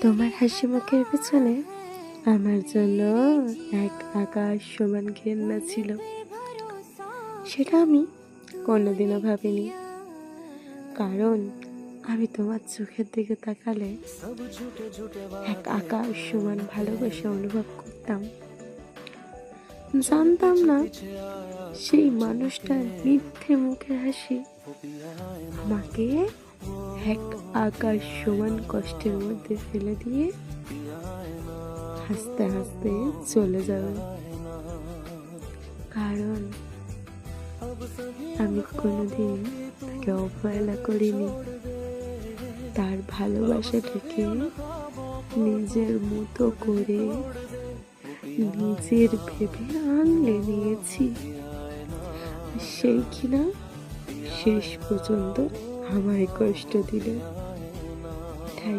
তোমার হাসি মুখের পেছনে আমার জন্য এক আকাশ সমান ঘেন্না ছিল। সেটা আমি কোনোদিনও ভাবিনি, কারণ আমি তোমার চোখের দিকে তাকালে এক আকাশ সমান ভালোবাসা অনুভব করতাম। জানতাম না সেই মানুষটার মিথ্যে মুখের হাসি আমাকে এক আকাশ সমান কষ্টের মধ্যে ফেলে দিয়ে হাসতে হাসতে চলে যাবে। কারণ আমি কোনোদিন তাকে অবহেলা করিনি, তার ভালোবাসাটাকে নিজের মতো করে নিজের ভেবে আনলে নিয়েছি। সেই কিনা শেষ পর্যন্ত আমায় কষ্ট দিলে। তাই